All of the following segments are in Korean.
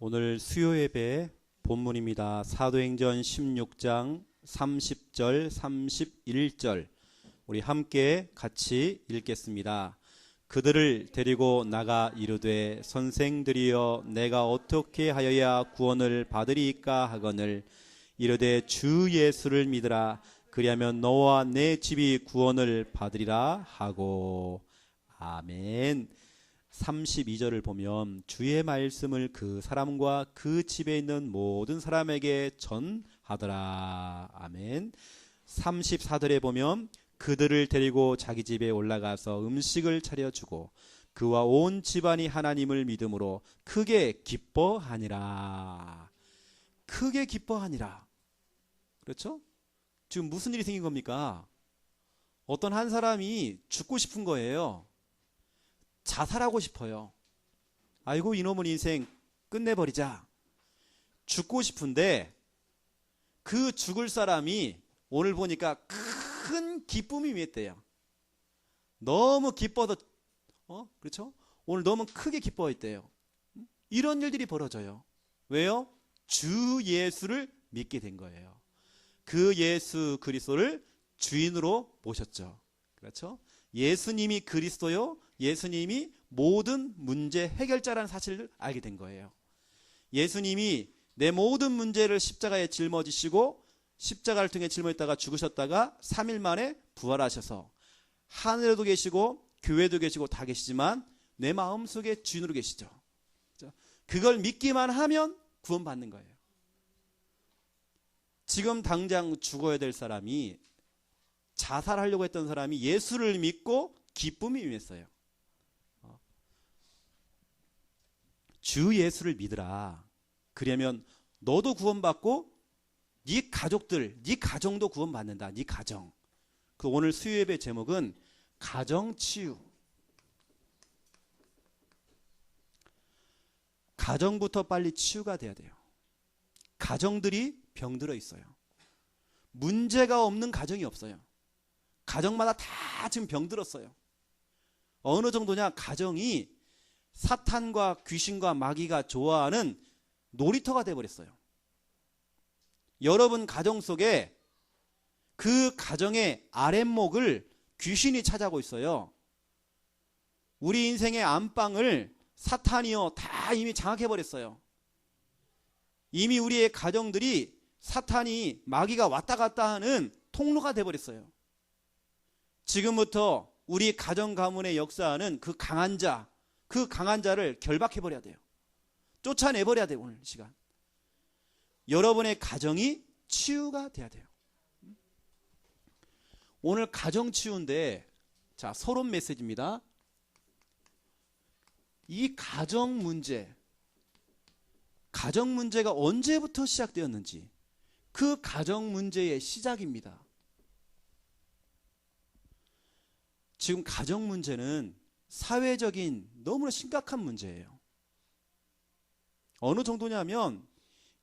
오늘 수요 예배 본문입니다. 사도행전 16장 30절 31절 우리 함께 같이 읽겠습니다. 그들을 데리고 나가 이르되 선생들이여 내가 어떻게 하여야 구원을 받으리이까 하거늘 이르되 주 예수를 믿으라 그리하면 너와 내 집이 구원을 받으리라 하고. 아멘. 32절을 보면 주의 말씀을 그 사람과 그 집에 있는 모든 사람에게 전하더라. 아멘. 34절에 보면 그들을 데리고 자기 집에 올라가서 음식을 차려주고 그와 온 집안이 하나님을 믿음으로 크게 기뻐하니라. 크게 기뻐하니라. 그렇죠? 지금 무슨 일이 생긴 겁니까? 어떤 한 사람이 죽고 싶은 거예요. 자살하고 싶어요. 아이고 이놈은 인생 끝내버리자. 죽고 싶은데 그 죽을 사람이 오늘 보니까 큰 기쁨이 임했대요. 너무 기뻐서 그렇죠? 오늘 너무 크게 기뻐했대요. 이런 일들이 벌어져요. 왜요? 주 예수를 믿게 된 거예요. 그 예수 그리스도를 주인으로 모셨죠. 그렇죠? 예수님이 그리스도요. 예수님이 모든 문제 해결자라는 사실을 알게 된 거예요. 예수님이 내 모든 문제를 십자가에 짊어지시고 십자가를 통해 짊어졌다가 죽으셨다가 3일 만에 부활하셔서 하늘에도 계시고 교회도 계시고 다 계시지만 내 마음속에 주인으로 계시죠. 그걸 믿기만 하면 구원받는 거예요. 지금 당장 죽어야 될 사람이, 자살하려고 했던 사람이 예수를 믿고 기쁨이 임했어요. 주 예수를 믿으라. 그러면 너도 구원받고 네 가족들, 네 가정도 구원받는다. 네 가정. 그 오늘 수요 예배 제목은 가정치유. 가정부터 빨리 치유가 돼야 돼요. 가정들이 병들어 있어요. 문제가 없는 가정이 없어요. 가정마다 다 지금 병들었어요. 어느 정도냐? 가정이 사탄과 귀신과 마귀가 좋아하는 놀이터가 되어버렸어요. 여러분 가정 속에 그 가정의 아랫목을 귀신이 차지하고 있어요. 우리 인생의 안방을 사탄이요 다 이미 장악해버렸어요. 이미 우리의 가정들이 사탄이 마귀가 왔다 갔다 하는 통로가 되어버렸어요. 지금부터 우리 가정 가문의 역사하는 그 강한 자, 그 강한 자를 결박해버려야 돼요. 쫓아내버려야 돼요. 오늘 시간 여러분의 가정이 치유가 돼야 돼요. 오늘 가정 치유인데, 자, 서론 메시지입니다. 이 가정 문제가 언제부터 시작되었는지, 그 가정 문제의 시작입니다. 지금 가정 문제는 사회적인 너무나 심각한 문제예요. 어느 정도냐면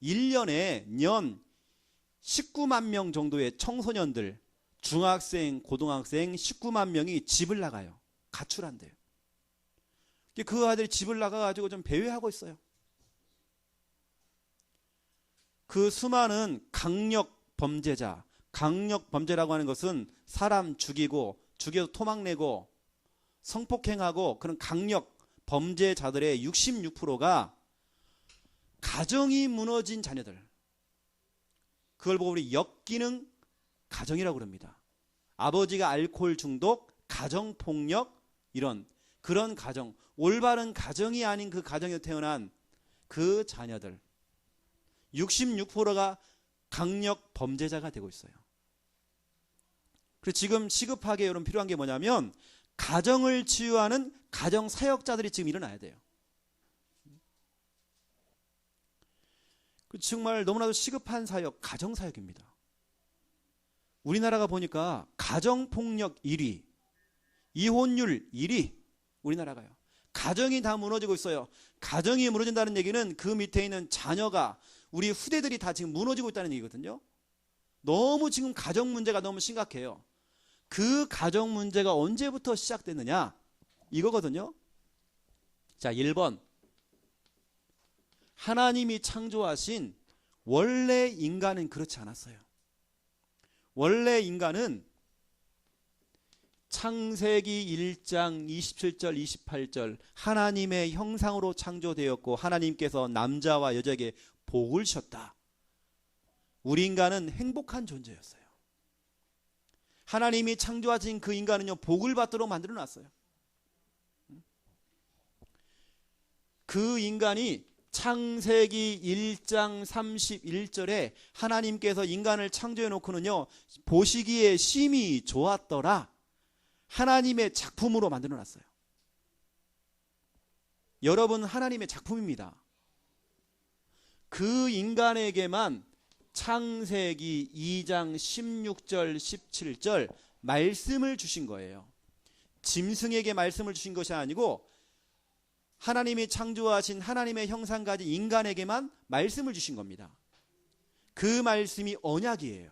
1년에 년 19만 명 정도의 청소년들, 중학생, 고등학생 19만 명이 집을 나가요. 가출한대요. 그 아들이 집을 나가가지고 좀 배회하고 있어요. 그 수많은 강력 범죄라고 하는 것은 사람 죽여서 토막내고 성폭행하고 그런 강력 범죄자들의 66%가 가정이 무너진 자녀들. 그걸 보고 우리 역기능 가정이라고 그럽니다. 아버지가 알코올 중독, 가정폭력, 그런 가정, 올바른 가정이 아닌 그 가정에서 태어난 그 자녀들 66%가 강력 범죄자가 되고 있어요. 그래서 지금 시급하게 여러분 필요한 게 뭐냐면 가정을 치유하는 가정 사역자들이 지금 일어나야 돼요. 정말 너무나도 시급한 사역, 가정 사역입니다. 우리나라가 보니까 가정폭력 1위, 이혼율 1위, 우리나라가요. 가정이 다 무너지고 있어요. 가정이 무너진다는 얘기는 그 밑에 있는 자녀가, 우리 후대들이 다 지금 무너지고 있다는 얘기거든요. 너무 지금 가정 문제가 너무 심각해요. 그 가정 문제가 언제부터 시작됐느냐? 이거거든요. 자, 1번. 하나님이 창조하신 원래 인간은 그렇지 않았어요. 원래 인간은 창세기 1장 27절 28절 하나님의 형상으로 창조되었고 하나님께서 남자와 여자에게 복을 주셨다. 우리 인간은 행복한 존재였어요. 하나님이 창조하신 그 인간은요, 복을 받도록 만들어 놨어요. 그 인간이 창세기 1장 31절에 하나님께서 인간을 창조해 놓고는요, 보시기에 심히 좋았더라. 하나님의 작품으로 만들어 놨어요. 여러분, 하나님의 작품입니다. 그 인간에게만 창세기 2장 16절 17절 말씀을 주신 거예요. 짐승에게 말씀을 주신 것이 아니고 하나님이 창조하신 하나님의 형상 가진 인간에게만 말씀을 주신 겁니다. 그 말씀이 언약이에요.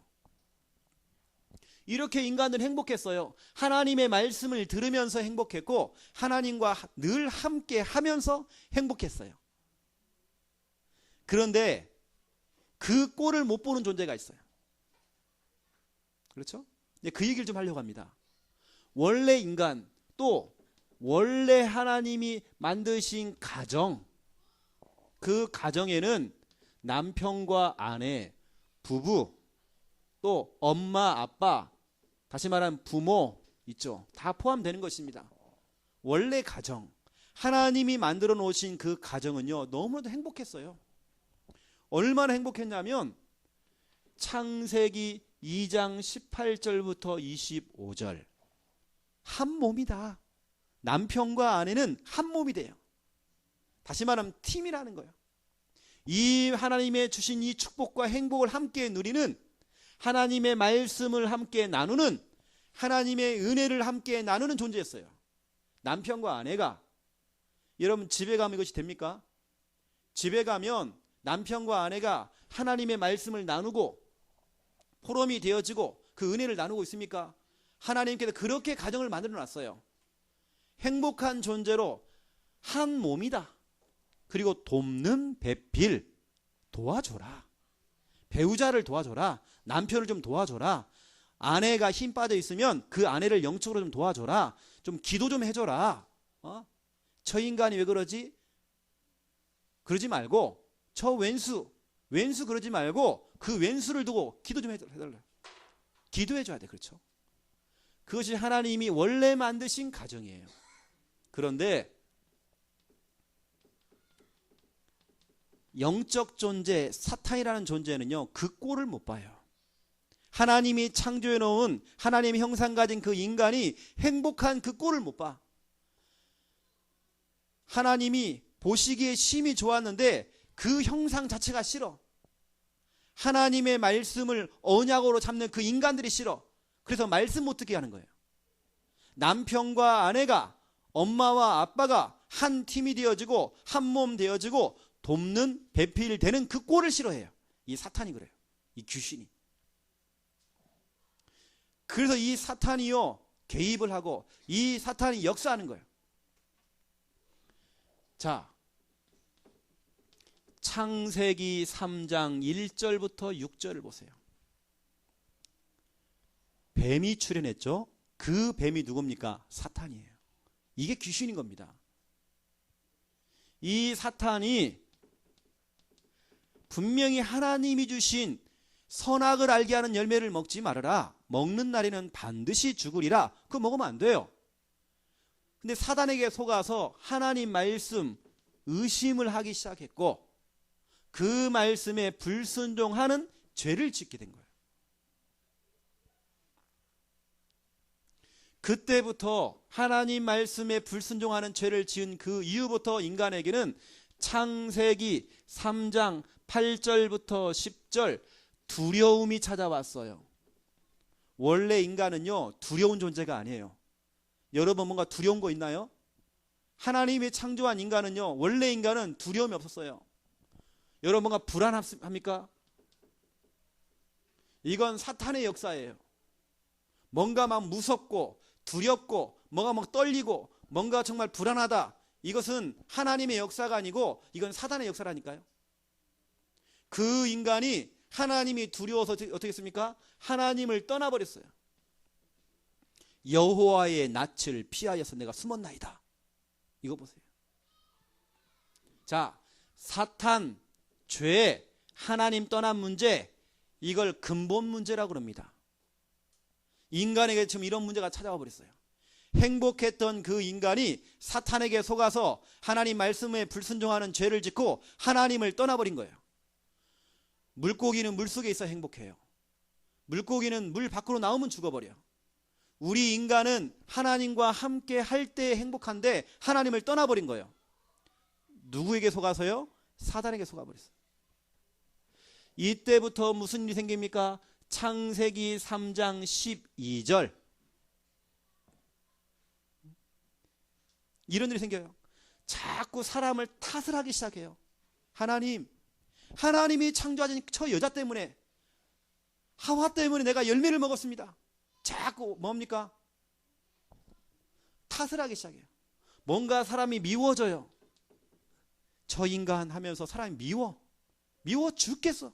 이렇게 인간은 행복했어요. 하나님의 말씀을 들으면서 행복했고 하나님과 늘 함께 하면서 행복했어요. 그런데 그 꼴을 못 보는 존재가 있어요. 그렇죠? 그 얘기를 좀 하려고 합니다. 원래 인간, 또 원래 하나님이 만드신 가정, 그 가정에는 남편과 아내, 부부, 또 엄마, 아빠, 다시 말하면 부모 있죠. 다 포함되는 것입니다. 원래 가정, 하나님이 만들어 놓으신 그 가정은요, 너무나도 행복했어요. 얼마나 행복했냐면 창세기 2장 18절부터 25절 한 몸이다. 남편과 아내는 한 몸이 돼요. 다시 말하면 팀이라는 거예요. 이 하나님의 주신 이 축복과 행복을 함께 누리는, 하나님의 말씀을 함께 나누는, 하나님의 은혜를 함께 나누는 존재였어요. 남편과 아내가. 여러분, 집에 가면 이것이 됩니까? 집에 가면 남편과 아내가 하나님의 말씀을 나누고 포럼이 되어지고 그 은혜를 나누고 있습니까? 하나님께서 그렇게 가정을 만들어 놨어요. 행복한 존재로 한 몸이다. 그리고 돕는 배필, 도와줘라. 배우자를 도와줘라. 남편을 좀 도와줘라. 아내가 힘 빠져 있으면 그 아내를 영적으로 좀 도와줘라. 좀 기도 좀 해줘라. 저 인간이 왜 그러지? 그러지 말고, 저 왼수 그러지 말고 그 왼수를 두고 기도 좀 해달라. 기도해줘야 돼. 그렇죠? 그것이 하나님이 원래 만드신 가정이에요. 그런데 영적 존재, 사탄이라는 존재는요, 그 꼴을 못 봐요. 하나님이 창조해 놓은 하나님의 형상 가진 그 인간이 행복한 그 꼴을 못 봐. 하나님이 보시기에 심히 좋았는데 그 형상 자체가 싫어. 하나님의 말씀을 언약으로 잡는 그 인간들이 싫어. 그래서 말씀 못 듣게 하는 거예요. 남편과 아내가, 엄마와 아빠가 한 팀이 되어지고 한 몸 되어지고 돕는 배필 되는 그 꼴을 싫어해요. 이 사탄이 그래요. 이 귀신이. 그래서 이 사탄이요, 개입을 하고 이 사탄이 역사하는 거예요. 자, 창세기 3장 1절부터 6절을 보세요. 뱀이 출현했죠. 그 뱀이 누굽니까? 사탄이에요. 이게 귀신인 겁니다. 이 사탄이 분명히 하나님이 주신 선악을 알게 하는 열매를 먹지 말아라. 먹는 날에는 반드시 죽으리라. 그거 먹으면 안 돼요. 근데 사단에게 속아서 하나님 말씀 의심을 하기 시작했고 그 말씀에 불순종하는 죄를 짓게 된 거예요. 그때부터 하나님 말씀에 불순종하는 죄를 지은 그 이후부터 인간에게는 창세기 3장 8절부터 10절 두려움이 찾아왔어요. 원래 인간은요, 두려운 존재가 아니에요. 여러분 뭔가 두려운 거 있나요? 하나님이 창조한 인간은요, 원래 인간은 두려움이 없었어요. 여러분 뭔가 불안합니까? 이건 사탄의 역사예요. 뭔가 막 무섭고 두렵고 뭔가 막 떨리고 뭔가 정말 불안하다. 이것은 하나님의 역사가 아니고 이건 사탄의 역사라니까요. 그 인간이 하나님이 두려워서 어떻게 했습니까? 하나님을 떠나버렸어요. 여호와의 낯을 피하여서 내가 숨었나이다. 이거 보세요. 자, 사탄, 죄, 하나님 떠난 문제, 이걸 근본 문제라고 그럽니다. 인간에게 지금 이런 문제가 찾아와 버렸어요. 행복했던 그 인간이 사탄에게 속아서 하나님 말씀에 불순종하는 죄를 짓고 하나님을 떠나버린 거예요. 물고기는 물속에 있어 행복해요. 물고기는 물 밖으로 나오면 죽어버려요. 우리 인간은 하나님과 함께 할 때 행복한데 하나님을 떠나버린 거예요. 누구에게 속아서요? 사단에게 속아버렸어요. 이때부터 무슨 일이 생깁니까? 창세기 3장 12절 이런 일이 생겨요. 자꾸 사람을 탓을 하기 시작해요. 하나님이 창조하신 저 여자 때문에, 하와 때문에 내가 열매를 먹었습니다. 자꾸 뭡니까? 탓을 하기 시작해요. 뭔가 사람이 미워져요. 저 인간 하면서 사람이 미워 죽겠어.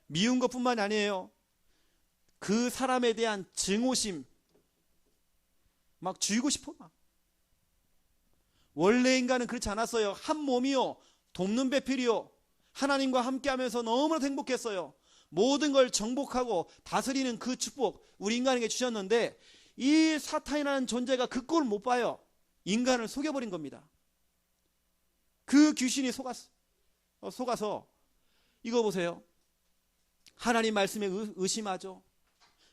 미운 것뿐만이 아니에요. 그 사람에 대한 증오심, 막 죽이고 싶어. 막. 원래 인간은 그렇지 않았어요. 한 몸이요, 돕는 배필이요, 하나님과 함께하면서 너무나 행복했어요. 모든 걸 정복하고 다스리는 그 축복 우리 인간에게 주셨는데, 이 사탄이라는 존재가 그 꼴을 못 봐요. 인간을 속여버린 겁니다. 그 귀신이 속아서 이거 보세요. 하나님 말씀에 의심하죠.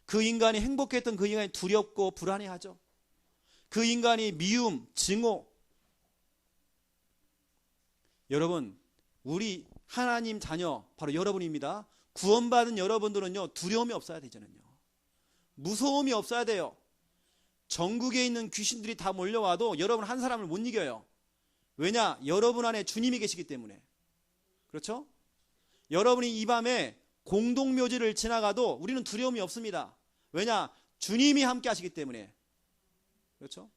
그 인간이 행복했던 그 인간이 두렵고 불안해하죠. 그 인간이 미움, 증오. 여러분, 우리 하나님 자녀 바로 여러분입니다. 구원받은 여러분들은요, 두려움이 없어야 되잖아요. 무서움이 없어야 돼요. 전국에 있는 귀신들이 다 몰려와도 여러분 한 사람을 못 이겨요. 왜냐? 여러분 안에 주님이 계시기 때문에. 그렇죠? 여러분이 이 밤에 공동묘지를 지나가도 우리는 두려움이 없습니다. 왜냐? 주님이 함께 하시기 때문에. 그렇죠?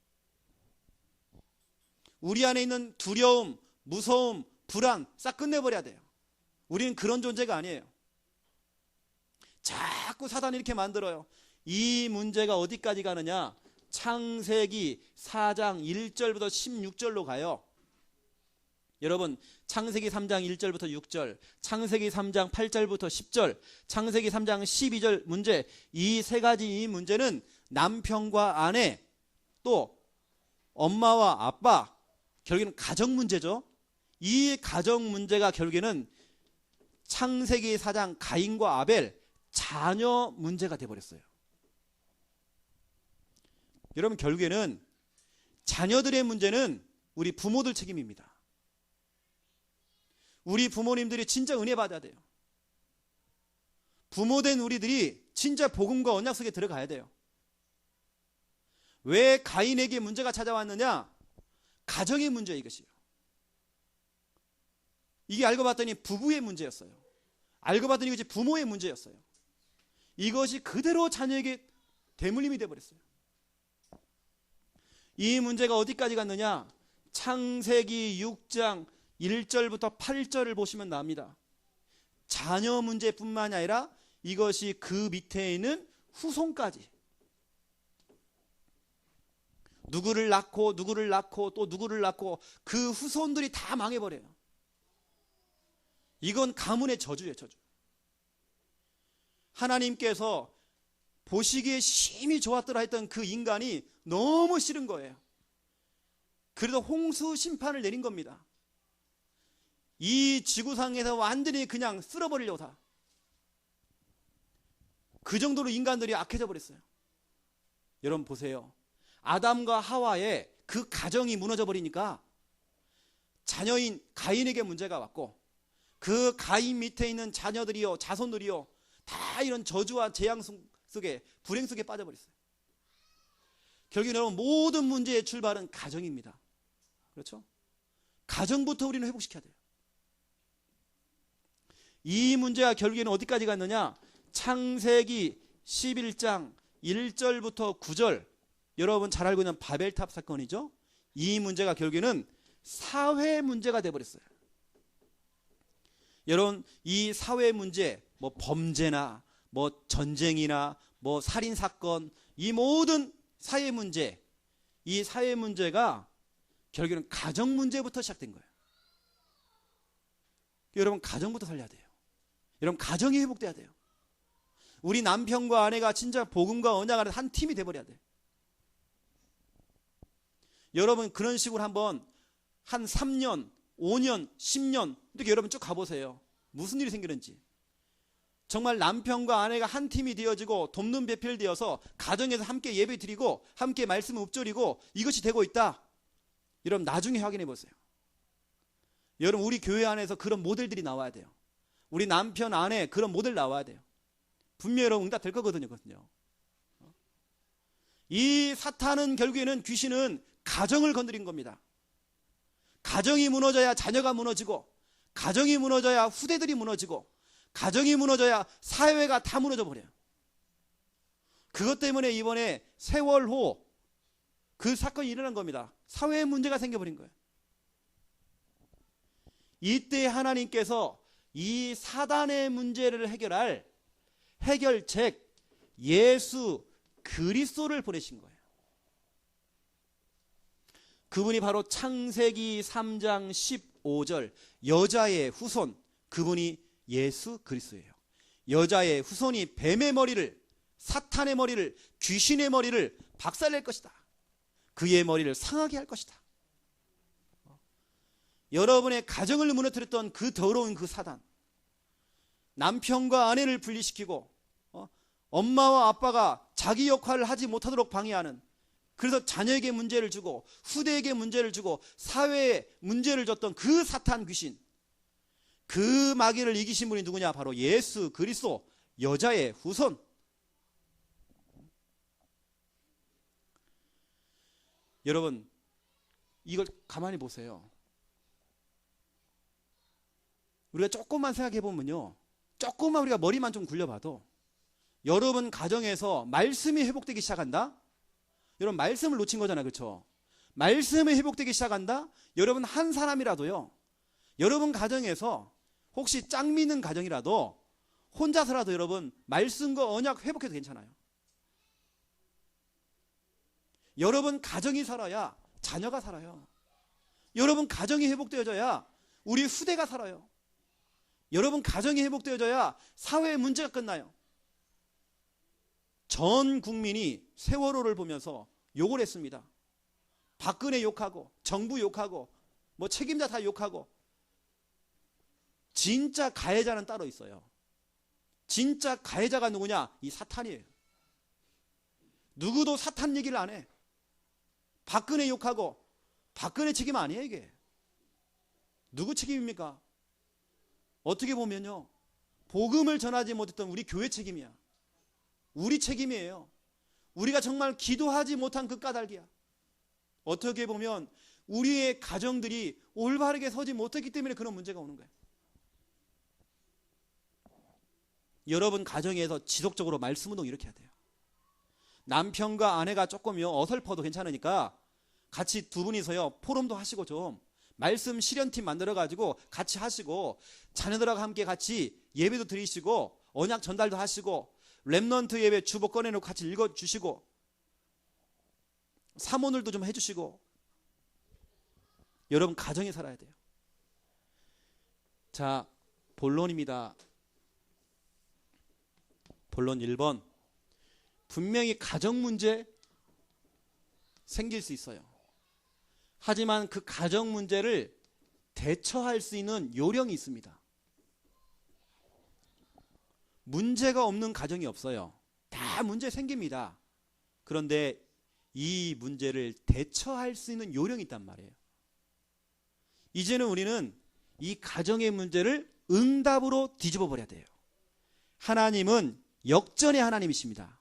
우리 안에 있는 두려움, 무서움, 불안 싹 끝내버려야 돼요. 우리는 그런 존재가 아니에요. 자꾸 사단이 이렇게 만들어요. 이 문제가 어디까지 가느냐? 창세기 4장 1절부터 16절로 가요. 여러분, 창세기 3장 1절부터 6절, 창세기 3장 8절부터 10절, 창세기 3장 12절 문제, 이 세 가지 이 문제는 남편과 아내, 또 엄마와 아빠, 결국에는 가정 문제죠. 이 가정 문제가 결국에는 창세기 4장 가인과 아벨, 자녀 문제가 되어버렸어요. 여러분, 결국에는 자녀들의 문제는 우리 부모들 책임입니다. 우리 부모님들이 진짜 은혜 받아야 돼요. 부모된 우리들이 진짜 복음과 언약 속에 들어가야 돼요. 왜 가인에게 문제가 찾아왔느냐? 가정의 문제, 이것이요. 이게 알고 봤더니 부부의 문제였어요. 알고 봤더니 이것이 부모의 문제였어요. 이것이 그대로 자녀에게 대물림이 되어버렸어요. 이 문제가 어디까지 갔느냐? 창세기 6장 1절부터 8절을 보시면 나옵니다. 자녀 문제뿐만이 아니라 이것이 그 밑에 있는 후손까지. 누구를 낳고 또 누구를 낳고 그 후손들이 다 망해버려요. 이건 가문의 저주예요, 저주. 하나님께서 보시기에 심히 좋았더라 했던 그 인간이 너무 싫은 거예요. 그래서 홍수 심판을 내린 겁니다. 이 지구상에서 완전히 그냥 쓸어버리려고 다. 그 정도로 인간들이 악해져 버렸어요. 여러분 보세요. 아담과 하와의 그 가정이 무너져 버리니까 자녀인 가인에게 문제가 왔고, 그 가인 밑에 있는 자녀들이요, 자손들이요, 다 이런 저주와 재앙 속에, 불행 속에 빠져버렸어요. 결국 여러분, 모든 문제의 출발은 가정입니다. 그렇죠? 가정부터 우리는 회복시켜야 돼요. 이 문제가 결국에는 어디까지 갔느냐? 창세기 11장 1절부터 9절, 여러분 잘 알고 있는 바벨탑 사건이죠. 이 문제가 결국에는 사회 문제가 되어버렸어요. 여러분, 이 사회 문제, 뭐 범죄나 뭐 전쟁이나 뭐 살인 사건, 이 모든 사회 문제, 이 사회 문제가 결국에는 가정 문제부터 시작된 거예요. 여러분, 가정부터 살려야 돼요. 여러분, 가정이 회복돼야 돼요. 우리 남편과 아내가 진짜 복음과 언약 안에 한 팀이 돼버려야 돼요. 여러분, 그런 식으로 한번 한 3년, 5년, 10년 이렇게 여러분 쭉 가보세요. 무슨 일이 생기는지. 정말 남편과 아내가 한 팀이 되어지고 돕는 배필되어서 가정에서 함께 예배 드리고 함께 말씀 읊조리고 이것이 되고 있다. 여러분, 나중에 확인해 보세요. 여러분, 우리 교회 안에서 그런 모델들이 나와야 돼요. 우리 남편, 아내 그런 모델 나와야 돼요. 분명히 여러분 응답 될 거거든요. 이 사탄은 결국에는, 귀신은 가정을 건드린 겁니다. 가정이 무너져야 자녀가 무너지고, 가정이 무너져야 후대들이 무너지고, 가정이 무너져야 사회가 다 무너져 버려요. 그것 때문에 이번에 세월호 그 사건이 일어난 겁니다. 사회에 문제가 생겨버린 거예요. 이때 하나님께서 이 사단의 문제를 해결할 해결책 예수 그리스도를 보내신 거예요. 그분이 바로 창세기 3장 15절 여자의 후손, 그분이 예수 그리스도예요. 여자의 후손이 뱀의 머리를, 사탄의 머리를, 귀신의 머리를 박살낼 것이다. 그의 머리를 상하게 할 것이다. 여러분의 가정을 무너뜨렸던 그 더러운 그 사단, 남편과 아내를 분리시키고 엄마와 아빠가 자기 역할을 하지 못하도록 방해하는, 그래서 자녀에게 문제를 주고 후대에게 문제를 주고 사회에 문제를 줬던 그 사탄 귀신, 그 마귀를 이기신 분이 누구냐? 바로 예수 그리스도, 여자의 후손. 여러분, 이걸 가만히 보세요. 우리가 조금만 생각해 보면요, 조금만 우리가 머리만 좀 굴려봐도 여러분 가정에서 말씀이 회복되기 시작한다? 여러분, 말씀을 놓친 거잖아요. 그렇죠? 말씀이 회복되기 시작한다? 여러분, 한 사람이라도요, 여러분 가정에서 혹시 짝 믿는 가정이라도 혼자서라도 여러분 말씀과 언약 회복해도 괜찮아요. 여러분 가정이 살아야 자녀가 살아요. 여러분 가정이 회복되어져야 우리 후대가 살아요. 여러분 가정이 회복되어져야 사회의 문제가 끝나요. 전 국민이 세월호를 보면서 욕을 했습니다. 박근혜 욕하고 정부 욕하고 뭐 책임자 다 욕하고. 진짜 가해자는 따로 있어요. 진짜 가해자가 누구냐? 이 사탄이에요. 누구도 사탄 얘기를 안 해. 박근혜 욕하고 박근혜 책임 아니에요. 이게 누구 책임입니까? 어떻게 보면요, 복음을 전하지 못했던 우리 교회 책임이야. 우리 책임이에요. 우리가 정말 기도하지 못한 그 까닭이야. 어떻게 보면 우리의 가정들이 올바르게 서지 못했기 때문에 그런 문제가 오는 거예요. 여러분 가정에서 지속적으로 말씀 운동 이렇게 해야 돼요. 남편과 아내가 조금요 어설퍼도 괜찮으니까 같이 두 분이서요 포럼도 하시고, 좀 말씀 실현팀 만들어 가지고 같이 하시고, 자녀들하고 함께 같이 예배도 드리시고 언약 전달도 하시고, 렘넌트 예배 주보 꺼내놓고 같이 읽어주시고, 사모늘도 좀 해주시고. 여러분 가정에 살아야 돼요. 자, 본론입니다. 본론 1번. 분명히 가정 문제 생길 수 있어요. 하지만 그 가정 문제를 대처할 수 있는 요령이 있습니다. 문제가 없는 가정이 없어요. 다 문제 생깁니다. 그런데 이 문제를 대처할 수 있는 요령이 있단 말이에요. 이제는 우리는 이 가정의 문제를 응답으로 뒤집어 버려야 돼요. 하나님은 역전의 하나님이십니다.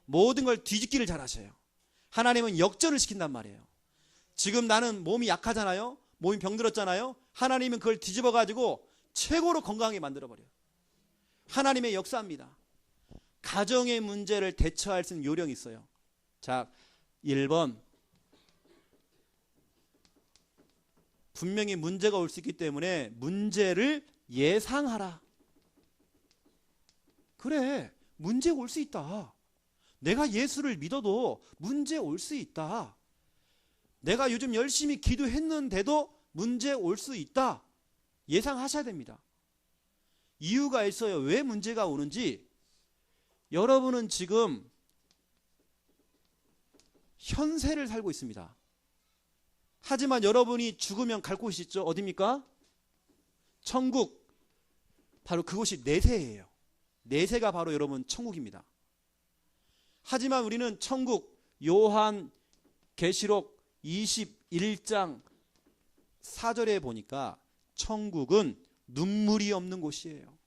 모든 걸 뒤집기를 잘하셔요. 하나님은 역전을 시킨단 말이에요. 지금 나는 몸이 약하잖아요. 몸이 병들었잖아요. 하나님은 그걸 뒤집어 가지고 최고로 건강하게 만들어 버려요. 하나님의 역사입니다. 가정의 문제를 대처할 수 있는 요령이 있어요. 자, 1번. 분명히 문제가 올 수 있기 때문에 문제를 예상하라. 그래, 문제 올 수 있다. 내가 예수를 믿어도 문제 올 수 있다. 내가 요즘 열심히 기도했는데도 문제 올 수 있다. 예상하셔야 됩니다. 이유가 있어요. 왜 문제가 오는지. 여러분은 지금 현세를 살고 있습니다. 하지만 여러분이 죽으면 갈 곳이 있죠. 어디입니까? 천국. 바로 그곳이 내세예요. 내세가 바로 여러분 천국입니다. 하지만 우리는 천국, 요한 계시록 21장 4절에 보니까 천국은 눈물이 없는 곳이에요.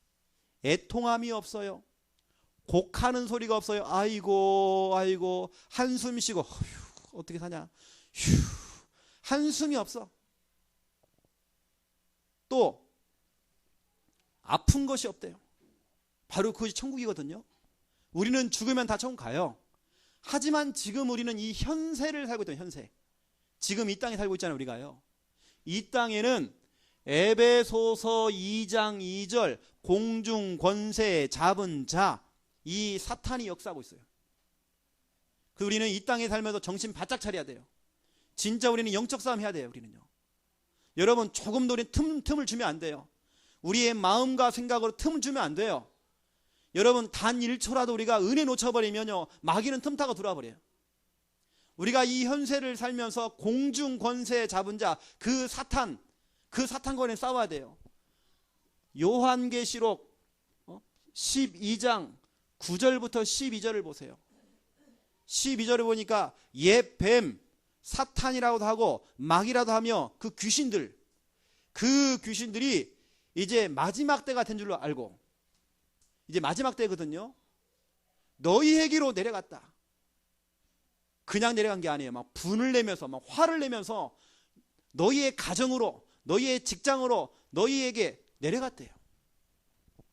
애통함이 없어요. 곡하는 소리가 없어요. 아이고 아이고 한숨 쉬고 어휴, 어떻게 사냐 휴, 한숨이 없어. 또 아픈 것이 없대요. 바로 그것이 천국이거든요. 우리는 죽으면 다 천국 가요. 하지만 지금 우리는 이 현세를 살고 있던 현세. 지금 이 땅에 살고 있잖아요. 우리가요. 이 땅에는 에베소서 2장 2절 공중 권세 잡은 자, 이 사탄이 역사하고 있어요. 그 우리는 이 땅에 살면서 정신 바짝 차려야 돼요. 진짜 우리는 영적 싸움 해야 돼요. 우리는요. 여러분 조금도 우리 틈을 주면 안 돼요. 우리의 마음과 생각으로 틈을 주면 안 돼요. 여러분 단 1초라도 우리가 은혜 놓쳐버리면요 마귀는 틈 타고 들어와 버려요. 우리가 이 현세를 살면서 공중 권세 잡은 자, 그 사탄과는 싸워야 돼요. 요한계시록 12장 9절부터 12절을 보세요. 12절을 보니까 옛 뱀, 사탄이라고도 하고 마귀라도 하며 그 귀신들이 이제 마지막 때가 된 줄로 알고, 이제 마지막 때거든요. 너희에게로 내려갔다. 그냥 내려간 게 아니에요. 막 분을 내면서, 막 화를 내면서 너희의 가정으로, 너희의 직장으로, 너희에게 내려갔대요.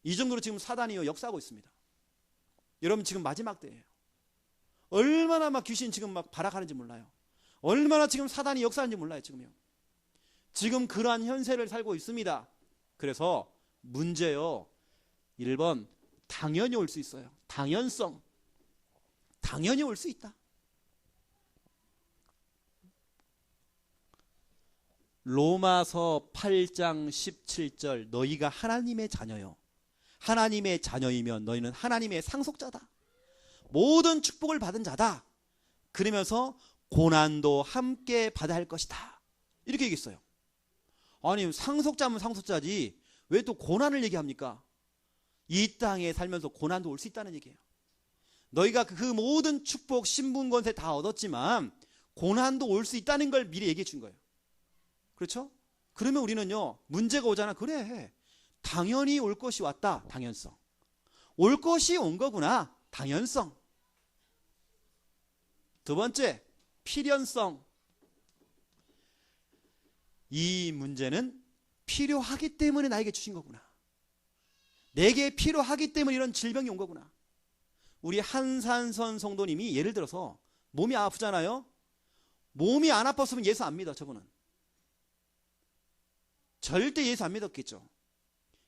이 정도로 지금 사단이요 역사하고 있습니다. 여러분 지금 마지막 때예요. 얼마나 막 귀신 지금 막 발악하는지 몰라요. 얼마나 지금 사단이 역사하는지 몰라요. 지금요. 지금 그러한 현세를 살고 있습니다. 그래서 문제요. 1번 당연히 올 수 있어요. 당연성. 당연히 올 수 있다. 로마서 8장 17절 너희가 하나님의 자녀요. 하나님의 자녀이면 너희는 하나님의 상속자다. 모든 축복을 받은 자다. 그러면서 고난도 함께 받아야 할 것이다. 이렇게 얘기했어요. 아니 상속자면 상속자지 왜 또 고난을 얘기합니까? 이 땅에 살면서 고난도 올 수 있다는 얘기예요. 너희가 그 모든 축복, 신분, 권세 다 얻었지만 고난도 올 수 있다는 걸 미리 얘기해 준 거예요. 그렇죠? 그러면 우리는요 문제가 오잖아. 그래 당연히 올 것이 왔다. 당연성. 올 것이 온 거구나. 당연성. 두 번째 필연성. 이 문제는 필요하기 때문에 나에게 주신 거구나. 내게 필요하기 때문에 이런 질병이 온 거구나. 우리 한산선 성도님이 예를 들어서 몸이 아프잖아요. 몸이 안 아팠으면 예수 안 믿어. 저분은 절대 예수 안 믿었겠죠.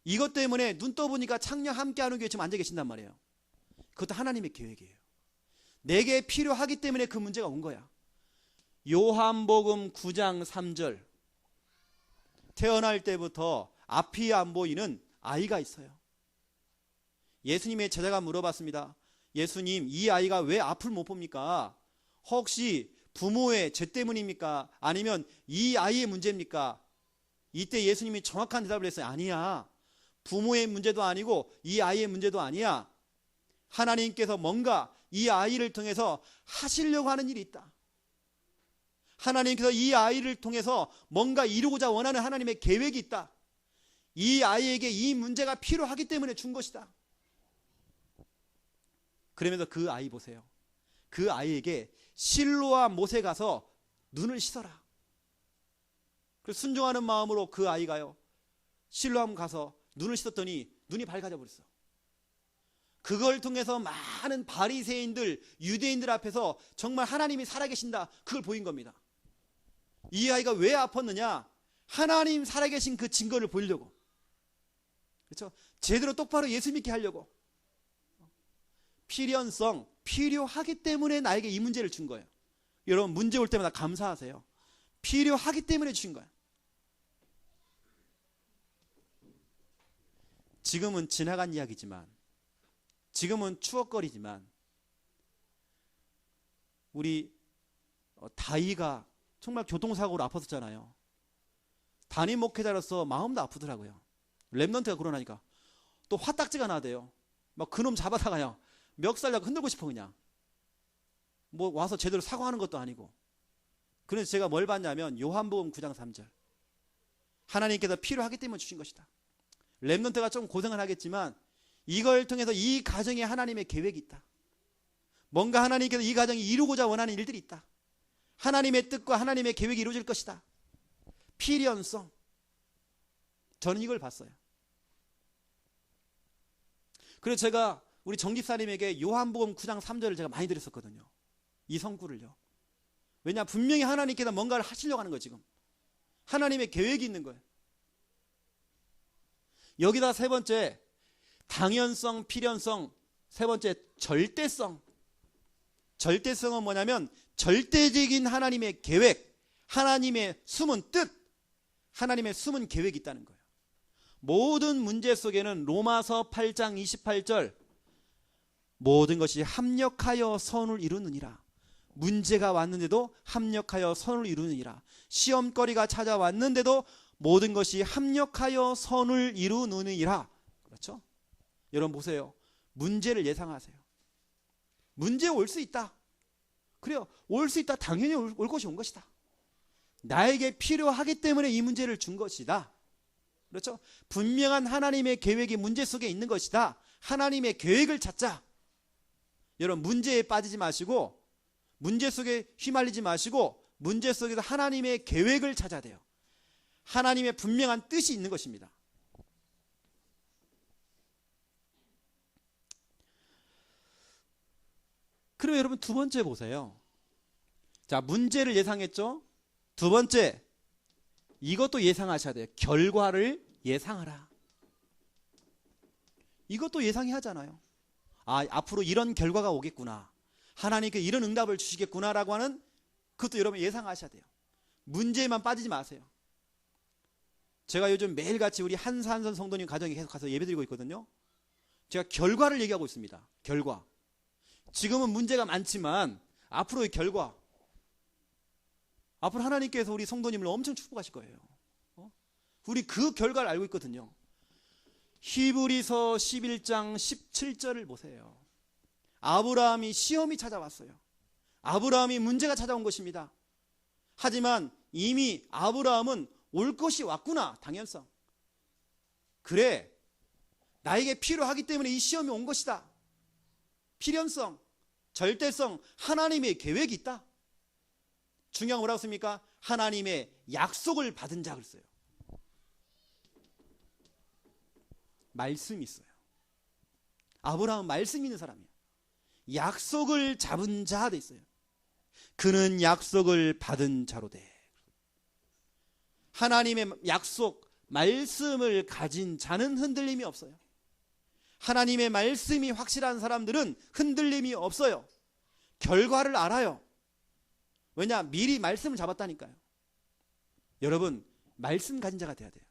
이것 때문에 눈 떠보니까 창녀 함께하는 교회에 지금 앉아 계신단 말이에요. 그것도 하나님의 계획이에요. 내게 필요하기 때문에 그 문제가 온 거야. 요한복음 9장 3절 태어날 때부터 앞이 안 보이는 아이가 있어요. 예수님의 제자가 물어봤습니다. 예수님, 이 아이가 왜 앞을 못 봅니까? 혹시 부모의 죄 때문입니까? 아니면 이 아이의 문제입니까? 이때 예수님이 정확한 대답을 했어요. 아니야. 부모의 문제도 아니고 이 아이의 문제도 아니야. 하나님께서 뭔가 이 아이를 통해서 하시려고 하는 일이 있다. 하나님께서 이 아이를 통해서 뭔가 이루고자 원하는 하나님의 계획이 있다. 이 아이에게 이 문제가 필요하기 때문에 준 것이다. 그러면서 그 아이 보세요. 그 아이에게 실로와 못에 가서 눈을 씻어라. 그래서 순종하는 마음으로 그 아이가요 실로암 가서 눈을 씻었더니 눈이 밝아져 버렸어. 그걸 통해서 많은 바리새인들, 유대인들 앞에서 정말 하나님이 살아계신다. 그걸 보인 겁니다. 이 아이가 왜 아팠느냐? 하나님 살아계신 그 증거를 보이려고. 그렇죠? 제대로 똑바로 예수 믿게 하려고. 필연성, 필요하기 때문에 나에게 이 문제를 준 거예요. 여러분 문제 올 때마다 감사하세요. 필요하기 때문에 주신 거예요. 지금은 지나간 이야기지만, 지금은 추억거리지만, 우리 다이가 정말 교통사고로 아팠었잖아요. 담임 목회자로서 마음도 아프더라고요. 랩넌트가 그러나니까 또 화딱지가 나대요. 막 그놈 잡아다가요 멱살 잡고 흔들고 싶어. 그냥 뭐 와서 제대로 사과하는 것도 아니고. 그래서 제가 뭘 봤냐면 요한복음 9장 3절, 하나님께서 필요하기 때문에 주신 것이다. 랩넌트가 좀 고생을 하겠지만 이걸 통해서 이 가정에 하나님의 계획이 있다. 뭔가 하나님께서 이 가정이 이루고자 원하는 일들이 있다. 하나님의 뜻과 하나님의 계획이 이루어질 것이다. 필연성. 저는 이걸 봤어요. 그래서 제가 우리 정집사님에게 요한복음 9장 3절을 제가 많이 드렸었거든요. 이 성구를요. 왜냐, 분명히 하나님께서 뭔가를 하시려고 하는 거예요. 지금 하나님의 계획이 있는 거예요. 여기다 세 번째, 당연성, 필연성. 세 번째, 절대성. 절대성은 뭐냐면 절대적인 하나님의 계획, 하나님의 숨은 뜻, 하나님의 숨은 계획이 있다는 거예요. 모든 문제 속에는 로마서 8장 28절, 모든 것이 합력하여 선을 이루느니라. 문제가 왔는데도 합력하여 선을 이루느니라. 시험거리가 찾아왔는데도 모든 것이 합력하여 선을 이루느니라. 그렇죠? 여러분 보세요. 문제를 예상하세요. 문제 올 수 있다. 그래요. 올 수 있다. 당연히 올 것이 온 것이다. 나에게 필요하기 때문에 이 문제를 준 것이다. 그렇죠? 분명한 하나님의 계획이 문제 속에 있는 것이다. 하나님의 계획을 찾자. 여러분 문제에 빠지지 마시고, 문제 속에 휘말리지 마시고, 문제 속에서 하나님의 계획을 찾아야 돼요. 하나님의 분명한 뜻이 있는 것입니다. 그리고 여러분 두 번째 보세요. 자, 문제를 예상했죠? 두 번째, 이것도 예상하셔야 돼요. 결과를 예상하라. 이것도 예상해야 하잖아요. 아, 앞으로 이런 결과가 오겠구나. 하나님께 이런 응답을 주시겠구나라고 하는, 그것도 여러분 예상하셔야 돼요. 문제에만 빠지지 마세요. 제가 요즘 매일같이 우리 한산선 성도님 가정에 계속 가서 예배드리고 있거든요. 제가 결과를 얘기하고 있습니다. 결과. 지금은 문제가 많지만 앞으로의 결과, 앞으로 하나님께서 우리 성도님을 엄청 축복하실 거예요. 우리 그 결과를 알고 있거든요. 히브리서 11장 17절을 보세요. 아브라함이 시험이 찾아왔어요. 아브라함이 문제가 찾아온 것입니다. 하지만 이미 아브라함은 올 것이 왔구나. 당연성. 그래, 나에게 필요하기 때문에 이 시험이 온 것이다. 필연성, 절대성, 하나님의 계획이 있다. 중요한 건 뭐라고 씁니까? 하나님의 약속을 받은 자 그랬어요. 말씀이 있어요. 아브라함은 말씀 있는 사람이에요. 약속을 잡은 자 돼 있어요. 그는 약속을 받은 자로 돼. 하나님의 약속, 말씀을 가진 자는 흔들림이 없어요. 하나님의 말씀이 확실한 사람들은 흔들림이 없어요. 결과를 알아요. 왜냐? 미리 말씀을 잡았다니까요. 여러분, 말씀 가진 자가 돼야 돼요.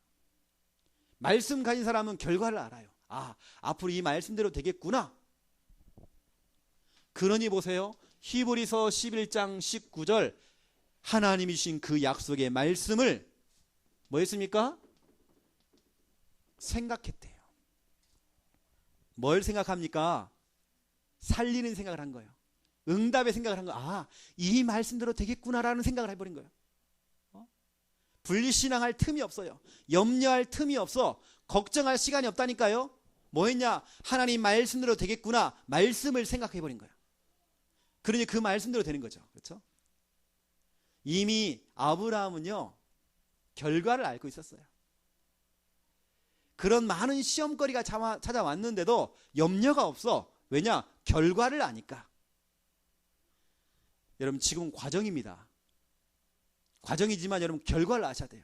말씀 가진 사람은 결과를 알아요. 아, 앞으로 이 말씀대로 되겠구나. 그러니 보세요. 히브리서 11장 19절, 하나님이 주신 그 약속의 말씀을 뭐 했습니까? 생각했대요. 뭘 생각합니까? 살리는 생각을 한 거예요. 응답의 생각을 한 거예요. 아, 이 말씀대로 되겠구나라는 생각을 해버린 거예요. 분리신앙할 틈이 없어요. 염려할 틈이 없어. 걱정할 시간이 없다니까요. 뭐 했냐? 하나님 말씀대로 되겠구나. 말씀을 생각해버린 거예요. 그러니 그 말씀대로 되는 거죠. 그렇죠? 이미 아브라함은요, 결과를 알고 있었어요. 그런 많은 시험거리가 찾아왔는데도 염려가 없어. 왜냐? 결과를 아니까. 여러분, 지금은 과정입니다. 과정이지만 여러분 결과를 아셔야 돼요.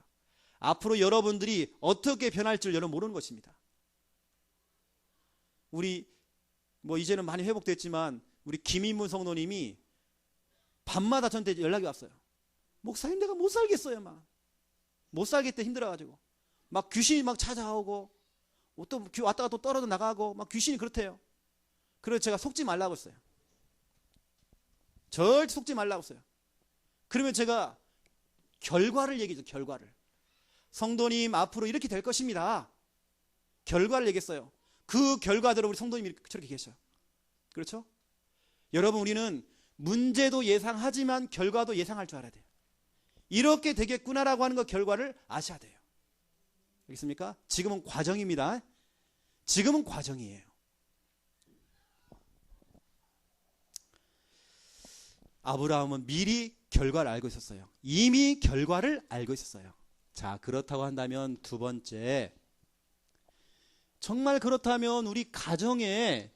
앞으로 여러분들이 어떻게 변할지 여러분 모르는 것입니다. 우리 뭐 이제는 많이 회복됐지만 우리 김인문 성도님이 밤마다 저한테 연락이 왔어요. 목사님, 내가 못 살겠어요. 막 못 살겠대, 힘들어가지고. 막 귀신이 막 찾아오고 또 왔다가 또 떨어져 나가고 막 귀신이 그렇대요. 그래서 제가 속지 말라고 했어요. 절대 속지 말라고 했어요. 그러면 제가 결과를 얘기죠. 결과를. 성도님, 앞으로 이렇게 될 것입니다. 결과를 얘기했어요. 그 결과대로 우리 성도님이 저렇게 계셔요. 그렇죠? 여러분, 우리는 문제도 예상하지만 결과도 예상할 줄 알아야 돼요. 이렇게 되겠구나라고 하는 그 결과를 아셔야 돼요. 알겠습니까? 지금은 과정입니다. 지금은 과정이에요. 아브라함은 미리 결과를 알고 있었어요. 이미 결과를 알고 있었어요. 자, 그렇다고 한다면 두 번째, 정말 그렇다면 우리 가정에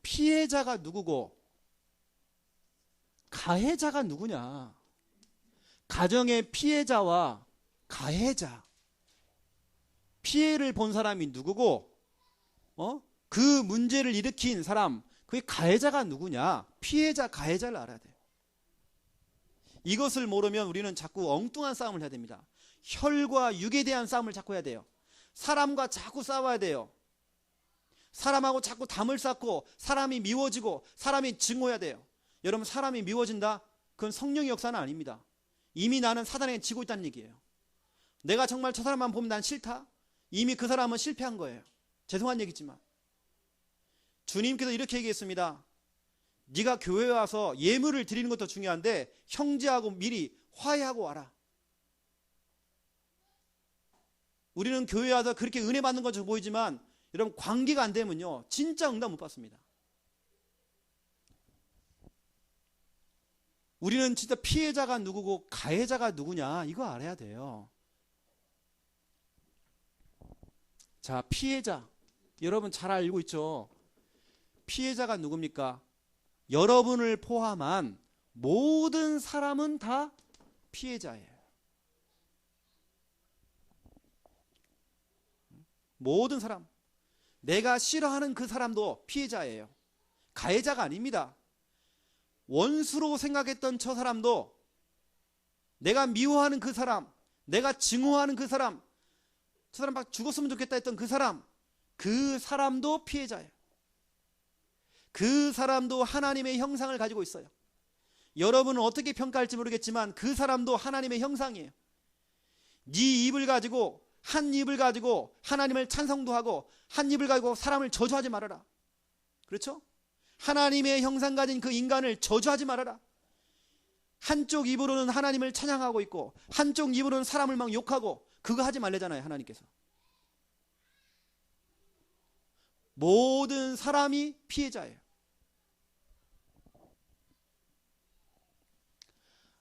피해자가 누구고 가해자가 누구냐? 가정의 피해자와 가해자, 피해를 본 사람이 누구고 그 문제를 일으킨 사람, 그게 가해자가 누구냐? 피해자, 가해자를 알아야 돼요. 이것을 모르면 우리는 자꾸 엉뚱한 싸움을 해야 됩니다. 혈과 육에 대한 싸움을 자꾸 해야 돼요. 사람과 자꾸 싸워야 돼요. 사람하고 자꾸 담을 쌓고 사람이 미워지고 사람이 증오해야 돼요. 여러분, 사람이 미워진다? 그건 성령의 역사는 아닙니다. 이미 나는 사단에게 지고 있다는 얘기예요. 내가 정말 저 사람만 보면 난 싫다? 이미 그 사람은 실패한 거예요. 죄송한 얘기지만 주님께서 이렇게 얘기했습니다. 네가 교회에 와서 예물을 드리는 것도 중요한데 형제하고 미리 화해하고 와라. 우리는 교회에 와서 그렇게 은혜 받는 것처럼 보이지만 여러분, 관계가 안 되면요 진짜 응답 못 받습니다. 우리는 진짜 피해자가 누구고 가해자가 누구냐, 이거 알아야 돼요. 자, 피해자, 여러분 잘 알고 있죠? 피해자가 누굽니까? 여러분을 포함한 모든 사람은 다 피해자예요. 모든 사람. 내가 싫어하는 그 사람도 피해자예요. 가해자가 아닙니다. 원수로 생각했던 저 사람도, 내가 미워하는 그 사람, 내가 증오하는 그 사람, 저 사람 막 죽었으면 좋겠다 했던 그 사람, 그 사람도 피해자예요. 그 사람도 하나님의 형상을 가지고 있어요. 여러분은 어떻게 평가할지 모르겠지만 그 사람도 하나님의 형상이에요. 네 입을 가지고, 한 입을 가지고 하나님을 찬송도 하고 한 입을 가지고 사람을 저주하지 말아라. 그렇죠? 하나님의 형상 가진 그 인간을 저주하지 말아라. 한쪽 입으로는 하나님을 찬양하고 있고 한쪽 입으로는 사람을 막 욕하고, 그거 하지 말래잖아요, 하나님께서. 모든 사람이 피해자예요.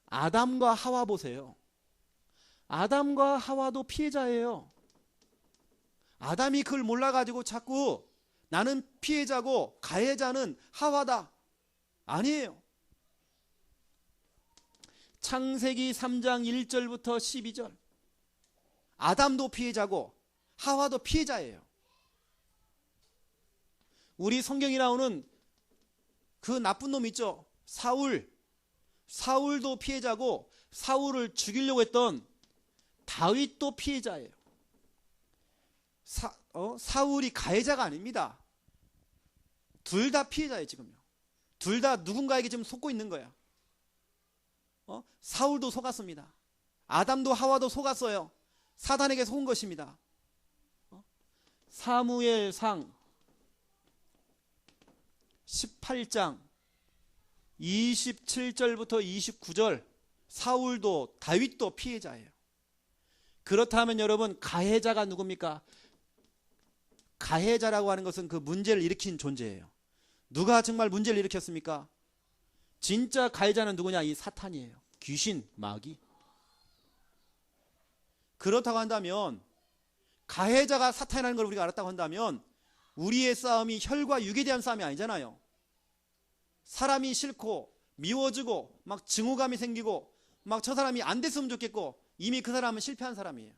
아담과 하와 보세요. 아담과 하와도 피해자예요. 아담이 그걸 몰라가지고 자꾸 나는 피해자고 가해자는 하와다. 아니에요. 창세기 3장 1절부터 12절. 아담도 피해자고 하와도 피해자예요. 우리 성경에 나오는 그 나쁜 놈 있죠? 사울도 피해자고 사울을 죽이려고 했던 다윗도 피해자예요. 사울이 가해자가 아닙니다. 둘 다 피해자예요. 지금요. 둘 다 누군가에게 지금 속고 있는 거야. 사울도 속았습니다. 아담도 하와도 속았어요. 사단에게 속은 것입니다. 사무엘상 18장 27절부터 29절, 사울도 다윗도 피해자예요. 그렇다면 여러분, 가해자가 누굽니까? 가해자라고 하는 것은 그 문제를 일으킨 존재예요. 누가 정말 문제를 일으켰습니까? 진짜 가해자는 누구냐? 이 사탄이에요. 귀신, 마귀. 그렇다고 한다면, 가해자가 사탄이라는 걸 우리가 알았다고 한다면 우리의 싸움이 혈과 육에 대한 싸움이 아니잖아요. 사람이 싫고 미워지고 막 증오감이 생기고 막 저 사람이 안 됐으면 좋겠고, 이미 그 사람은 실패한 사람이에요.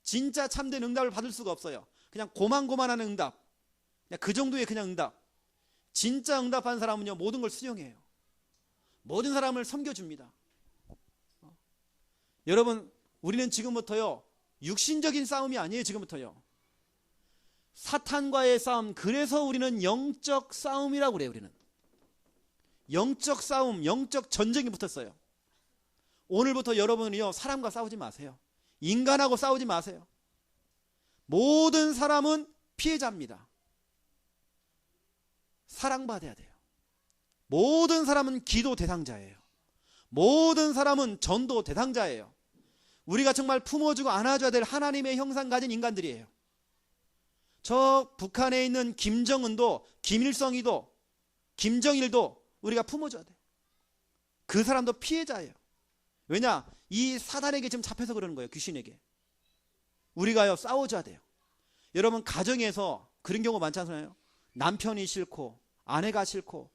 진짜 참된 응답을 받을 수가 없어요. 그냥 고만고만한 응답, 그냥 그 정도의 그냥 응답. 진짜 응답한 사람은요, 모든 걸 수용해요. 모든 사람을 섬겨줍니다. 여러분, 우리는 지금부터요, 육신적인 싸움이 아니에요. 지금부터요, 사탄과의 싸움. 그래서 우리는 영적 싸움이라고 그래요. 우리는 영적 싸움, 영적 전쟁이 붙었어요. 오늘부터 여러분은요, 사람과 싸우지 마세요. 인간하고 싸우지 마세요. 모든 사람은 피해자입니다. 사랑받아야 돼요. 모든 사람은 기도 대상자예요. 모든 사람은 전도 대상자예요. 우리가 정말 품어주고 안아줘야 될 하나님의 형상 가진 인간들이에요. 저 북한에 있는 김정은도, 김일성이도, 김정일도 우리가 품어줘야 돼요. 그 사람도 피해자예요. 왜냐? 이 사단에게 지금 잡혀서 그러는 거예요. 귀신에게. 우리가요, 싸워줘야 돼요. 여러분, 가정에서 그런 경우 많지 않나요? 남편이 싫고, 아내가 싫고,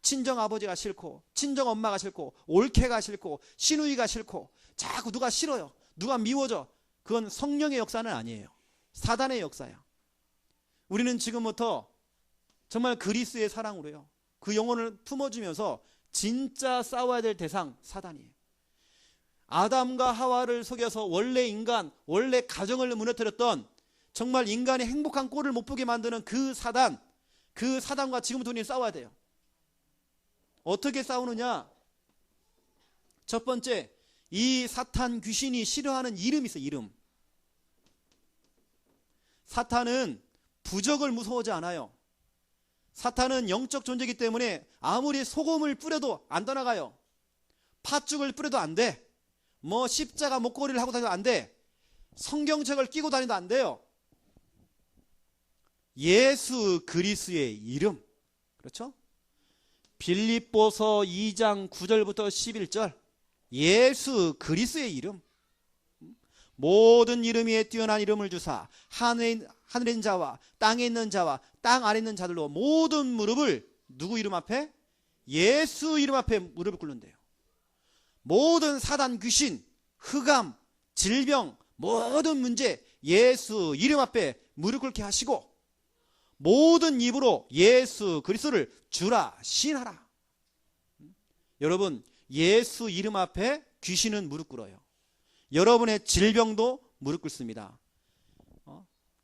친정 아버지가 싫고, 친정 엄마가 싫고, 올케가 싫고, 시누이가 싫고, 자꾸 누가 싫어요. 누가 미워져. 그건 성령의 역사는 아니에요. 사단의 역사야. 우리는 지금부터 정말 그리스의 사랑으로요, 그 영혼을 품어주면서 진짜 싸워야 될 대상, 사단이에요. 아담과 하와를 속여서 원래 인간, 원래 가정을 무너뜨렸던, 정말 인간이 행복한 꼴을 못 보게 만드는 그 사단과 지금부터 우리는 싸워야 돼요. 어떻게 싸우느냐? 첫 번째, 이 사탄 귀신이 싫어하는 이름이 있어요. 이름. 사탄은 부적을 무서워하지 않아요. 사탄은 영적 존재이기 때문에 아무리 소금을 뿌려도 안 떠나가요. 팥죽을 뿌려도 안 돼. 뭐 십자가 목걸이를 하고 다녀도 안 돼. 성경책을 끼고 다니도 안 돼요. 예수 그리스도의 이름. 그렇죠? 빌립보서 2장 9절부터 11절. 예수 그리스도의 이름. 모든 이름 위에 뛰어난 이름을 주사 하늘에 있는 자와 땅에 있는 자와 땅 아래 있는 자들로 모든 무릎을 누구 이름 앞에? 예수 이름 앞에 무릎을 꿇는대요. 모든 사단 귀신, 흑암, 질병, 모든 문제 예수 이름 앞에 무릎 꿇게 하시고, 모든 입으로 예수 그리스도를 주라 신하라. 여러분, 예수 이름 앞에 귀신은 무릎 꿇어요. 여러분의 질병도 무릎 꿇습니다.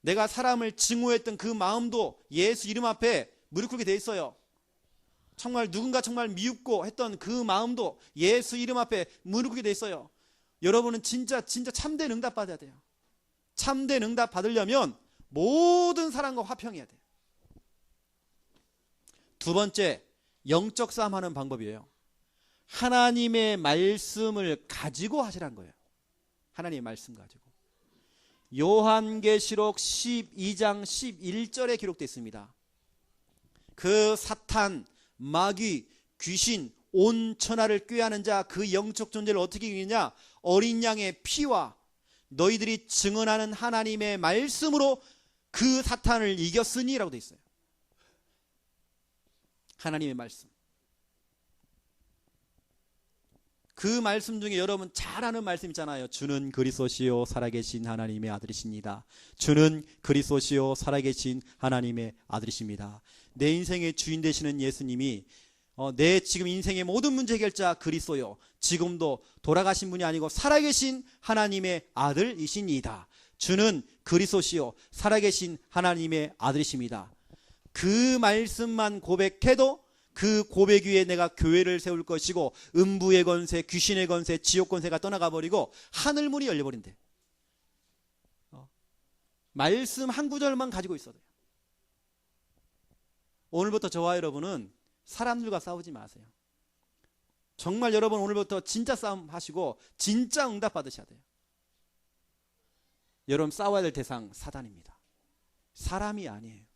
내가 사람을 증오했던 그 마음도 예수 이름 앞에 무릎 꿇게 돼 있어요. 정말 누군가 정말 미웃고 했던 그 마음도 예수 이름 앞에 무릎 꿇게 돼 있어요. 여러분은 진짜 참된 응답 받아야 돼요. 참된 응답 받으려면 모든 사람과 화평해야 돼요. 두 번째, 영적 싸움하는 방법이에요. 하나님의 말씀을 가지고 하시라는 거예요. 하나님의 말씀 가지고. 요한계시록 12장 11절에 기록되어 있습니다. 그 사탄, 마귀, 귀신, 온 천하를 꾀하는 자, 그 영적 존재를 어떻게 이기냐? 어린 양의 피와 너희들이 증언하는 하나님의 말씀으로 그 사탄을 이겼으니 라고 되어 있어요. 하나님의 말씀. 그 말씀 중에 여러분 잘 아는 말씀 있잖아요. 주는 그리스도시요 살아계신 하나님의 아들이십니다. 주는 그리스도시요 살아계신 하나님의 아들이십니다. 내 인생의 주인 되시는 예수님이 내 지금 인생의 모든 문제 해결자 그리스도요, 지금도 돌아가신 분이 아니고 살아계신 하나님의 아들이십니다. 주는 그리스도시요 살아계신 하나님의 아들이십니다. 그 말씀만 고백해도 그 고백 위에 내가 교회를 세울 것이고 음부의 권세, 귀신의 권세, 지옥 권세가 떠나가 버리고 하늘문이 열려버린대. 말씀 한 구절만 가지고 있어도 돼요. 오늘부터 저와 여러분은 사람들과 싸우지 마세요. 정말 여러분 오늘부터 진짜 싸움 하시고 진짜 응답 받으셔야 돼요. 여러분 싸워야 될 대상 사단입니다. 사람이 아니에요.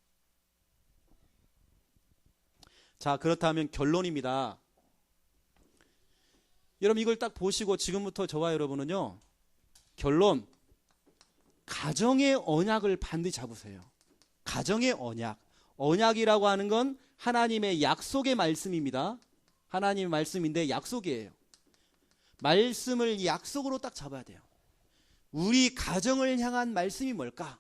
자, 그렇다면 결론입니다. 여러분 이걸 딱 보시고 지금부터 저와 여러분은요, 결론, 가정의 언약을 반드시 잡으세요. 가정의 언약. 언약이라고 하는 건 하나님의 약속의 말씀입니다. 하나님의 말씀인데 약속이에요. 말씀을 약속으로 딱 잡아야 돼요. 우리 가정을 향한 말씀이 뭘까?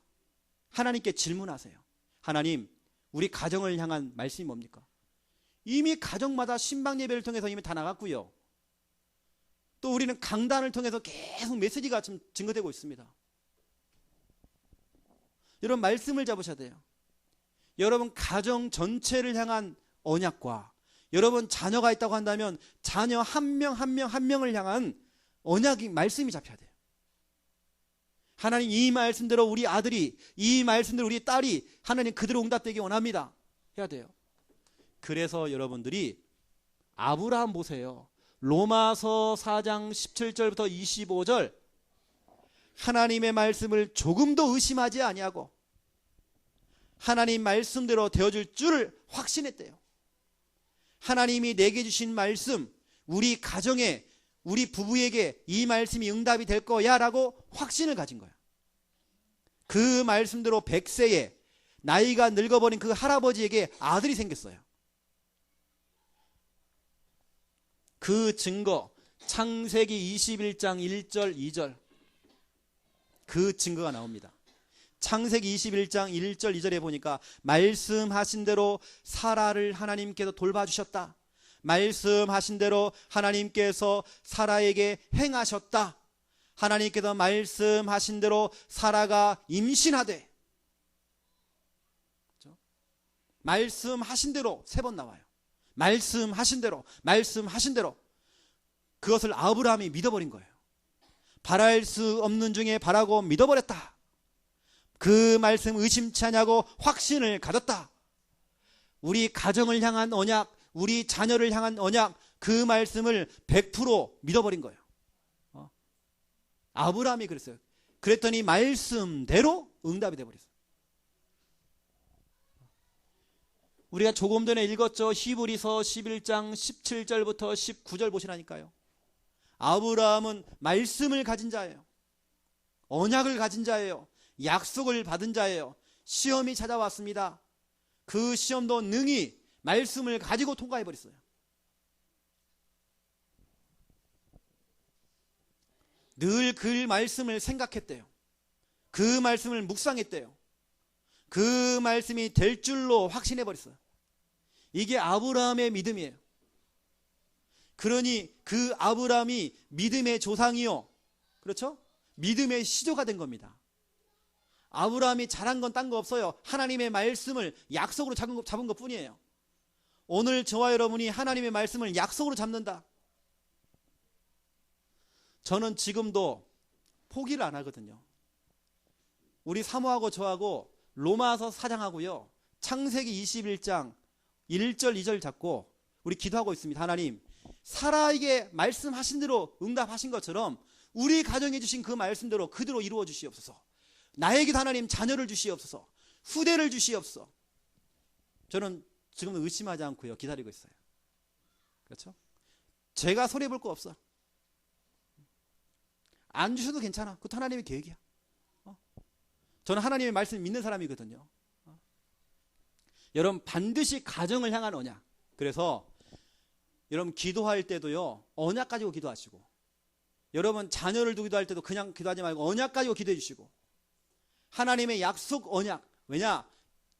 하나님께 질문하세요. 하나님, 우리 가정을 향한 말씀이 뭡니까? 이미 가정마다 신방 예배를 통해서 이미 다 나갔고요. 또 우리는 강단을 통해서 계속 메시지가 좀 증거되고 있습니다. 여러분, 말씀을 잡으셔야 돼요. 여러분 가정 전체를 향한 언약과 여러분 자녀가 있다고 한다면 자녀 한 명 한 명 한 명을 향한 언약이 말씀이 잡혀야 돼요. 하나님, 이 말씀대로 우리 아들이, 이 말씀대로 우리 딸이 하나님 그대로 응답되기 원합니다. 해야 돼요. 그래서 여러분들이 아브라함 보세요. 로마서 4장 17절부터 25절 하나님의 말씀을 조금도 의심하지 아니하고 하나님 말씀대로 되어줄 줄 확신했대요. 하나님이 내게 주신 말씀, 우리 가정에, 우리 부부에게 이 말씀이 응답이 될 거야 라고 확신을 가진 거야. 그 말씀대로 100세에 나이가 늙어버린 그 할아버지에게 아들이 생겼어요. 그 증거, 창세기 21장 1절 2절 그 증거가 나옵니다. 창세기 21장 1절 2절에 보니까 말씀하신 대로 사라를 하나님께서 돌봐주셨다. 말씀하신 대로 하나님께서 사라에게 행하셨다. 하나님께서 말씀하신 대로 사라가 임신하되, 그렇죠? 말씀하신 대로 3번 나와요. 말씀하신 대로, 말씀하신 대로. 그것을 아브라함이 믿어버린 거예요. 바랄 수 없는 중에 바라고 믿어버렸다. 그 말씀 의심치 않냐고 확신을 가졌다. 우리 가정을 향한 언약, 우리 자녀를 향한 언약, 그 말씀을 100% 믿어버린 거예요. 아브라함이 그랬어요. 그랬더니 말씀대로 응답이 돼버렸어요. 우리가 조금 전에 읽었죠. 히브리서 11장 17절부터 19절 보시라니까요. 아브라함은 말씀을 가진 자예요. 언약을 가진 자예요. 약속을 받은 자예요. 시험이 찾아왔습니다. 그 시험도 능히 말씀을 가지고 통과해버렸어요. 늘 그 말씀을 생각했대요. 그 말씀을 묵상했대요. 그 말씀이 될 줄로 확신해버렸어요. 이게 아브라함의 믿음이에요. 그러니 그 아브라함이 믿음의 조상이요, 그렇죠? 믿음의 시조가 된 겁니다. 아브라함이 잘한 건 딴 거 없어요. 하나님의 말씀을 약속으로 잡은 것 뿐이에요. 오늘 저와 여러분이 하나님의 말씀을 약속으로 잡는다. 저는 지금도 포기를 안 하거든요. 우리 사모하고 저하고 로마서 4장하고요, 창세기 21장 1절 2절 잡고 우리 기도하고 있습니다. 하나님, 사라에게 말씀하신 대로 응답하신 것처럼 우리 가정에 주신 그 말씀대로 그대로 이루어 주시옵소서. 나에게도 하나님 자녀를 주시옵소서. 후대를 주시옵소서. 저는 지금도 의심하지 않고요, 기다리고 있어요. 그렇죠? 제가 손해볼 거 없어. 안 주셔도 괜찮아. 그것도 하나님의 계획이야. 저는 하나님의 말씀 믿는 사람이거든요. 여러분, 반드시 가정을 향한 언약. 그래서 여러분 기도할 때도요, 언약 가지고 기도하시고, 여러분 자녀를 두고 기도할 때도 그냥 기도하지 말고 언약 가지고 기도해 주시고, 하나님의 약속 언약. 왜냐?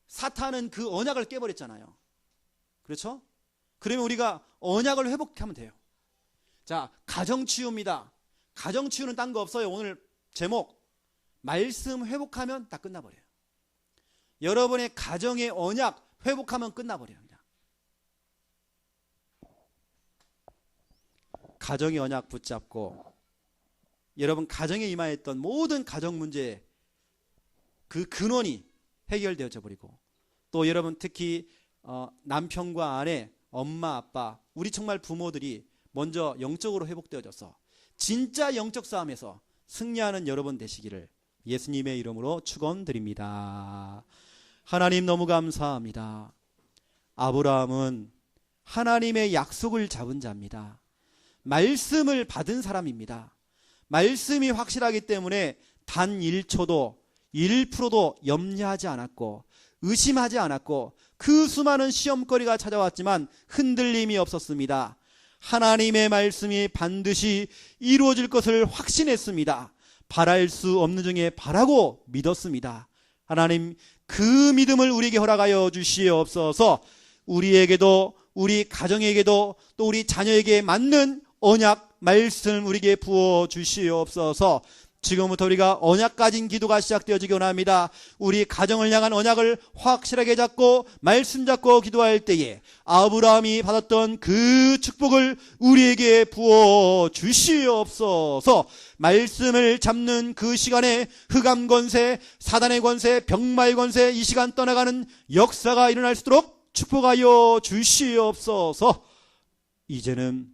사탄은 그 언약을 깨버렸잖아요. 그렇죠? 그러면 우리가 언약을 회복하면 돼요. 자, 가정치유입니다. 가정치유는 딴 거 없어요. 오늘 제목, 말씀 회복하면 다 끝나버려요. 여러분의 가정의 언약 회복하면 끝나버려요. 그냥. 가정의 언약 붙잡고 여러분 가정에 임하였던 모든 가정 문제 그 근원이 해결되어져 버리고, 또 여러분 특히 남편과 아내, 엄마, 아빠, 우리 정말 부모들이 먼저 영적으로 회복되어져서 진짜 영적 싸움에서 승리하는 여러분 되시기를 예수님의 이름으로 축원드립니다. 하나님 너무 감사합니다. 아브라함은 하나님의 약속을 잡은 자입니다. 말씀을 받은 사람입니다. 말씀이 확실하기 때문에 단 1초도 1%도 염려하지 않았고 의심하지 않았고, 그 수많은 시험거리가 찾아왔지만 흔들림이 없었습니다. 하나님의 말씀이 반드시 이루어질 것을 확신했습니다. 바랄 수 없는 중에 바라고 믿었습니다. 하나님 그 믿음을 우리에게 허락하여 주시옵소서. 우리에게도 우리 가정에게도 또 우리 자녀에게 맞는 언약 말씀 우리에게 부어 주시옵소서. 지금부터 우리가 언약 가진 기도가 시작되어지기 원합니다. 우리 가정을 향한 언약을 확실하게 잡고 말씀 잡고 기도할 때에 아브라함이 받았던 그 축복을 우리에게 부어 주시옵소서. 말씀을 잡는 그 시간에 흑암 권세, 사단의 권세, 병마의 권세, 이 시간 떠나가는 역사가 일어날 수 있도록 축복하여 주시옵소서. 이제는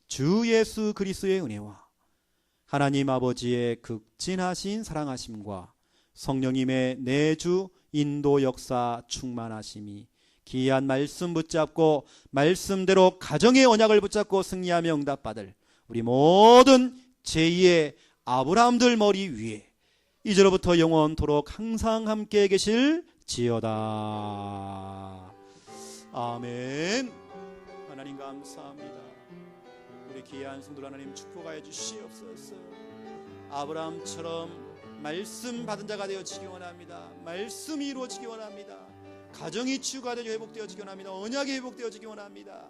주 예수 그리스도의 은혜와 하나님 아버지의 극진하신 사랑하심과 성령님의 내주 인도 역사 충만하심이 귀한 말씀 붙잡고 말씀대로 가정의 언약을 붙잡고 승리하며 응답받을 우리 모든 제2의 아브라함들 머리 위에 이제로부터 영원토록 항상 함께 계실지어다. 아멘. 하나님 감사합니다. 우리 귀한 성도 하나님 축복하여 주시옵소서. 아브라함처럼 말씀 받은 자가 되어지기 원합니다. 말씀이 이루어지기 원합니다. 가정이 치유가 되어 회복되어지기 원합니다. 언약이 회복되어지기 원합니다.